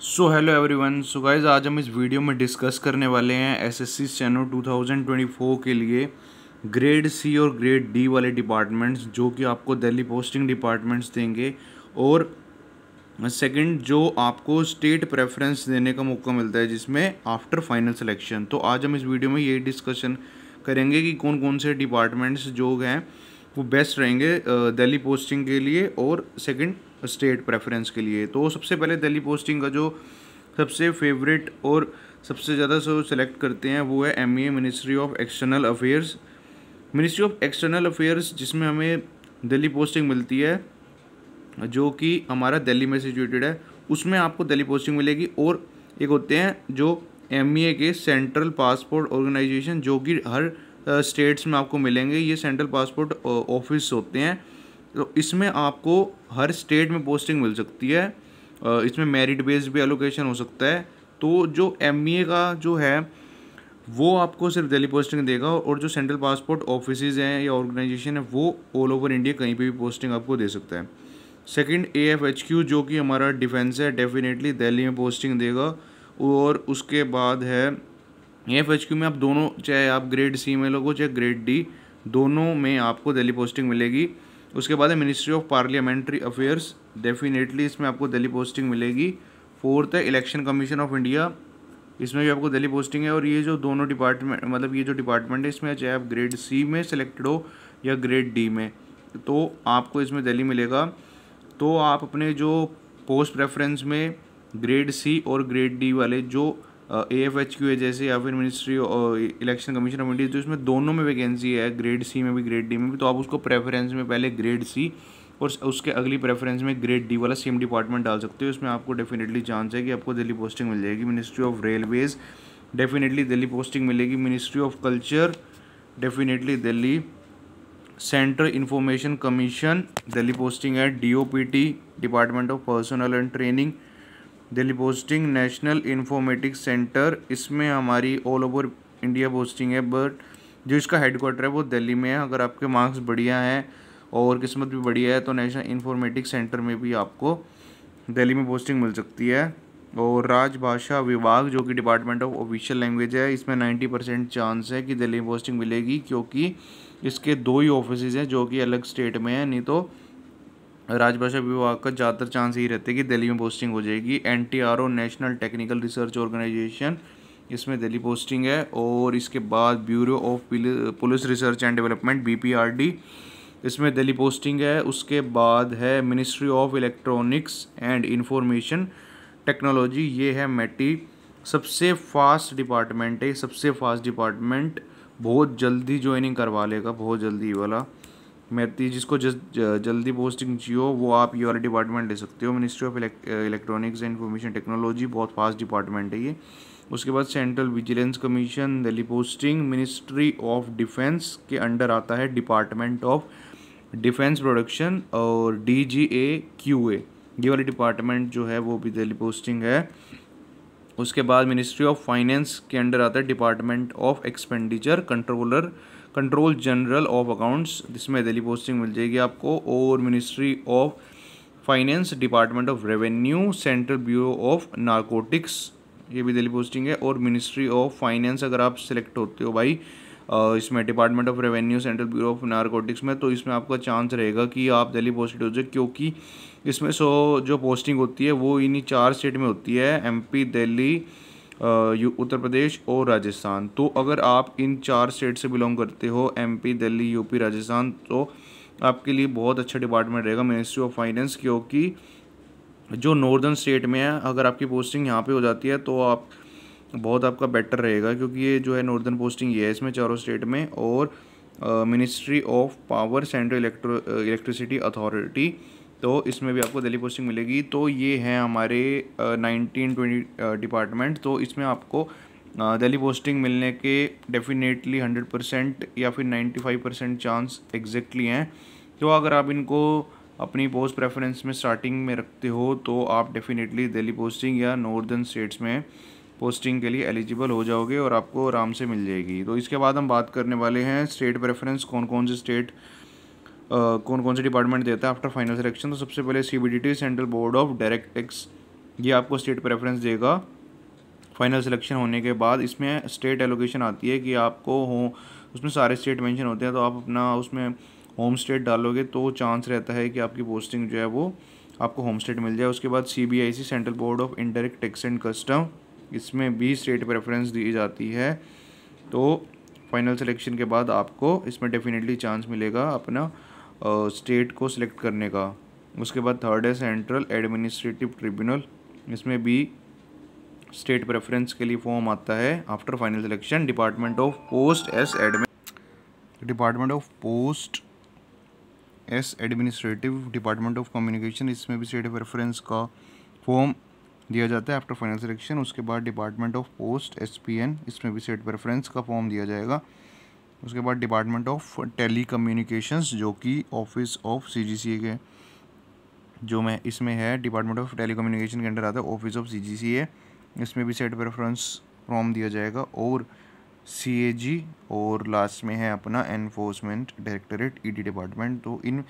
So hello everyone. So guys, आज हम इस वीडियो में डिस्कस करने वाले हैं एसएससी स्टेनो 2024 के लिए ग्रेड सी और ग्रेड डी वाले डिपार्टमेंट्स जो कि आपको दिल्ली पोस्टिंग डिपार्टमेंट्स देंगे, और सेकंड जो आपको स्टेट प्रेफरेंस देने का मौका मिलता है जिसमें आफ्टर फाइनल सिलेक्शन। तो आज हम इस वीडियो में यही डिस्कशन करेंगे कि कौन कौन से डिपार्टमेंट्स जो हैं वो बेस्ट रहेंगे दिल्ली पोस्टिंग के लिए और सेकंड स्टेट प्रेफरेंस के लिए। तो सबसे पहले दिल्ली पोस्टिंग का जो सबसे फेवरेट और सबसे ज़्यादा जो सेलेक्ट करते हैं वो है MEA ministry of external affairs. Ministry of external affairs जिसमें हमें दिल्ली पोस्टिंग मिलती है जो कि हमारा दिल्ली में सिचुएटेड है, उसमें आपको दिल्ली पोस्टिंग मिलेगी। और एक होते हैं जो एमईए के सेंट्रल पासपोर्ट ऑर्गेनाइजेशन जो कि हर स्टेट्स में आपको मिलेंगे। ये सेंट्रल पासपोर्ट ऑफिस होते हैं, तो इसमें आपको हर स्टेट में पोस्टिंग मिल सकती है। इसमें मेरिट बेस्ड भी एलोकेशन हो सकता है। तो जो एमईए का जो है वो आपको सिर्फ दिल्ली पोस्टिंग देगा, और जो सेंट्रल पासपोर्ट ऑफिसेज हैं या ऑर्गेनाइजेशन है वो ऑल ओवर इंडिया कहीं पे भी पोस्टिंग आपको दे सकता है। सेकंड एएफएचक्यू जो कि हमारा डिफेंस है, डेफिनेटली दिल्ली में पोस्टिंग देगा। और उसके बाद है एएफएचक्यू में आप दोनों, चाहे आप ग्रेड सी में लोगो चाहे ग्रेड डी, दोनों में आपको दिल्ली पोस्टिंग मिलेगी। उसके बाद है ministry of parliamentary affairs, definitely इसमें आपको दिल्ली पोस्टिंग मिलेगी। फोर्थ है इलेक्शन कमीशन ऑफ इंडिया, इसमें भी आपको दिल्ली पोस्टिंग है। और ये जो दोनों डिपार्टमेंट, मतलब ये जो डिपार्टमेंट है इसमें चाहे आप ग्रेड सी में सेलेक्टेड हो या ग्रेड डी में, तो आपको इसमें दिल्ली मिलेगा। तो आप अपने जो पोस्ट प्रेफरेंस में ग्रेड सी और ग्रेड डी वाले जो एएफएचक्यू है जैसे, या फिर ministry election commission of India, तो इसमें दोनों में वैकेंसी है, ग्रेड सी में भी ग्रेड डी में भी, तो आप उसको प्रेफरेंस में पहले ग्रेड सी और उसके अगली प्रेफरेंस में ग्रेड डी वाला सेम डिपार्टमेंट डाल सकते हो। इसमें आपको डेफिनेटली चांस है कि आपको दिल्ली पोस्टिंग मिल जाएगी। Ministry of railways, definitely Delhi posting मिलेगी। Ministry of culture, definitely Delhi. Central information commission, Delhi posting है। DOPT, department of personnel and training, Delhi posting. National informatics centre, इसमें हमारी ऑल ओवर इंडिया पोस्टिंग है, बट जो इसका हेडक्वार्टर है वो दिल्ली में है। अगर आपके मार्क्स बढ़िया हैं और किस्मत भी बढ़िया है तो नेशनल इंफॉर्मेटिक्स सेंटर में भी आपको दिल्ली में पोस्टिंग मिल सकती है। और राजभाषा विभाग जो कि डिपार्टमेंट ऑफ ऑफिशियल लैंग्वेज है, इसमें 90% चांस है कि दिल्ली में पोस्टिंग मिलेगी, क्योंकि इसके दो ही ऑफिस हैं जो कि अलग स्टेट में हैं। नहीं तो राजभाषा विभाग का ज़्यादातर चांस यही रहते हैं कि दिल्ली में पोस्टिंग हो जाएगी। NTRO, national technical research organisation, इसमें दिल्ली पोस्टिंग है। और इसके बाद bureau of police research and development, BPRD, इसमें दिल्ली पोस्टिंग है। उसके बाद है ministry of electronics and information technology, ये है मैटी। सबसे फास्ट डिपार्टमेंट है, सबसे फास्ट डिपार्टमेंट, बहुत जल्दी ज्वाइनिंग करवा लेगा, बहुत जल्दी वाला मैटी। जिसको जल्दी पोस्टिंग चाहिए वो आप ये वाला डिपार्टमेंट ले सकते हो। Ministry of electronics and information technology, बहुत फास्ट डिपार्टमेंट है ये। उसके बाद central vigilance commission, Delhi posting. Ministry of defence के अंडर आता है डिपार्टमेंट ऑफ डिफेंस प्रोडक्शन और DGAQA, ये वाली डिपार्टमेंट जो है वो भी दिल्ली पोस्टिंग है। उसके बाद मिनिस्ट्री ऑफ फाइनेंस के अंडर आता है department of expenditure control general of accounts, जिसमें दिल्ली पोस्टिंग मिल जाएगी आपको। और ministry of finance, department of revenue, central bureau of narcotics, ये भी दिल्ली पोस्टिंग है। और मिनिस्ट्री ऑफ फाइनेंस अगर आप सिलेक्ट होते हो भाई इसमें department of revenue, central bureau of narcotics में, तो इसमें आपका चांस रहेगा कि आप दिल्ली पोस्टेड हो जाए, क्योंकि इसमें जो पोस्टिंग होती है वो इन्हीं 4 स्टेट में होती है, MP, दिल्ली, उत्तर प्रदेश और राजस्थान। तो अगर आप इन 4 स्टेट से बिलोंग करते हो, MP, दिल्ली, UP, राजस्थान, तो आपके लिए बहुत अच्छा डिपार्टमेंट रहेगा मिनिस्ट्री ऑफ फाइनेंस, क्योंकि जो नॉर्दर्न स्टेट में है अगर आपकी पोस्टिंग यहाँ पे हो जाती है तो आप बहुत आपका बेटर रहेगा, क्योंकि ये जो है नॉर्दर्न पोस्टिंग ये है इसमें चारों स्टेट में। और ministry of power, central electricity authority, तो इसमें भी आपको दिल्ली पोस्टिंग मिलेगी। तो ये हैं हमारे 19-20 डिपार्टमेंट। तो इसमें आपको दिल्ली पोस्टिंग मिलने के डेफिनेटली 100% या फिर 95% चांस एग्जैक्टली हैं। तो अगर आप इनको अपनी पोस्ट प्रेफरेंस में स्टार्टिंग में रखते हो तो आप डेफिनेटली दिल्ली पोस्टिंग या नॉर्दर्न स्टेट्स में पोस्टिंग के लिए एलिजिबल हो जाओगे और आपको आराम से मिल जाएगी। तो इसके बाद हम बात करने वाले हैं स्टेट प्रेफरेंस, कौन कौन से स्टेट कौन कौन से डिपार्टमेंट देता है आफ्टर फाइनल सिलेक्शन। तो सबसे पहले CBDT, central board of direct tax ये आपको स्टेट प्रेफरेंस देगा फाइनल सिलेक्शन होने के बाद। इसमें स्टेट एलोकेशन आती है कि आपको हो, उसमें सारे स्टेट मेंशन होते हैं, तो आप अपना उसमें होम स्टेट डालोगे तो चांस रहता है कि आपकी पोस्टिंग जो है वो आपको होम स्टेट मिल जाए। उसके बाद CBIC central board of indirect tax and custom, इसमें भी स्टेट प्रेफरेंस दी जाती है। तो फाइनल सिलेक्शन के बाद आपको इसमें डेफिनेटली चांस मिलेगा अपना स्टेट को सिलेक्ट करने का। उसके बाद थर्ड है सेंट्रल एडमिनिस्ट्रेटिव ट्रिब्यूनल, इसमें भी स्टेट प्रेफरेंस के लिए फॉर्म आता है after final selection. Department of post S administrative, department of communication, इसमें भी स्टेट प्रेफरेंस का फॉर्म दिया जाता है आफ्टर फाइनल सिलेक्शन। उसके बाद डिपार्टमेंट ऑफ पोस्ट SPN, इसमें भी स्टेट प्रेफरेंस का फॉर्म दिया जाएगा। उसके बाद डिपार्टमेंट ऑफ टेली कम्युनिकेशंस, जो कि ऑफिस ऑफ CGCA के जो मैं इसमें है, डिपार्टमेंट ऑफ टेली कम्युनिकेशन के अंडर आता है ऑफिस ऑफ CGCA, इसमें भी स्टेट प्रेफरेंस फॉर्म दिया जाएगा। और CAG, और लास्ट में है अपना एनफोर्समेंट डायरेक्टरेट ED डिपार्टमेंट। तो इन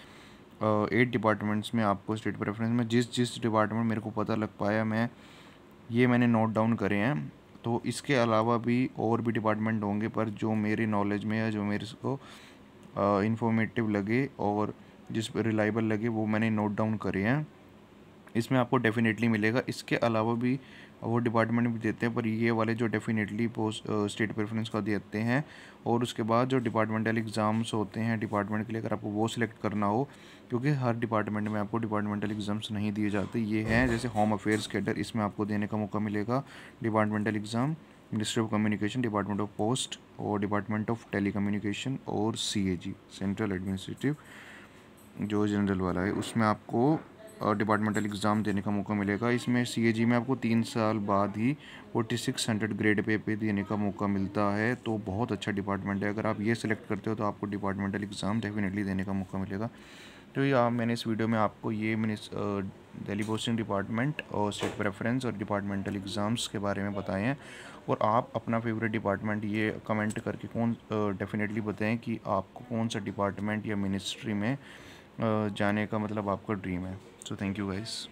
8 डिपार्टमेंट्स में आपको स्टेट प्रेफरेंस में जिस डिपार्टमेंट मेरे को पता लग पाया मैंने नोट डाउन करे हैं। तो इसके अलावा भी और भी डिपार्टमेंट होंगे, पर जो मेरी नॉलेज में है, जो मेरे को इंफॉर्मेटिव लगे और जिस पर रिलायबल लगे, वो मैंने नोट डाउन करे हैं। इसमें आपको डेफिनेटली मिलेगा। इसके अलावा भी वो डिपार्टमेंट भी देते हैं, पर ये वाले जो डेफिनेटली पोस्ट स्टेट प्रेफरेंस का देते हैं। और उसके बाद जो डिपार्टमेंटल एग्ज़ाम्स होते हैं डिपार्टमेंट के लिए, अगर आपको वो सिलेक्ट करना हो, क्योंकि हर डिपार्टमेंट में आपको डिपार्टमेंटल एग्ज़ाम्स नहीं दिए जाते। ये हैं जैसे होम अफेयर्स कैडर, इसमें आपको देने का मौका मिलेगा departmental exam. Ministry of communication, department of post, और डिपार्टमेंट ऑफ टेली कम्युनिकेशन, और CAG सेंट्रल एडमिनिस्ट्रेटिव जो जनरल वाला है, उसमें आपको डिपार्टमेंटल एग्ज़ाम देने का मौका मिलेगा। इसमें CAG में आपको 3 साल बाद ही 4600 ग्रेड पे देने का मौका मिलता है। तो बहुत अच्छा डिपार्टमेंट है। अगर आप ये सिलेक्ट करते हो तो आपको डिपार्टमेंटल एग्ज़ाम डेफिनेटली देने का मौका मिलेगा। तो ये मैंने इस वीडियो में आपको ये दिल्ली पोस्टिंग डिपार्टमेंट और स्टेट प्रेफरेंस और डिपार्टमेंटल एग्ज़ाम्स के बारे में बताए हैं। और आप अपना फेवरेट डिपार्टमेंट ये कमेंट करके डेफिनेटली बताएं कि आपको कौन सा डिपार्टमेंट या मिनिस्ट्री में जाने का मतलब आपका ड्रीम है। So thank you guys.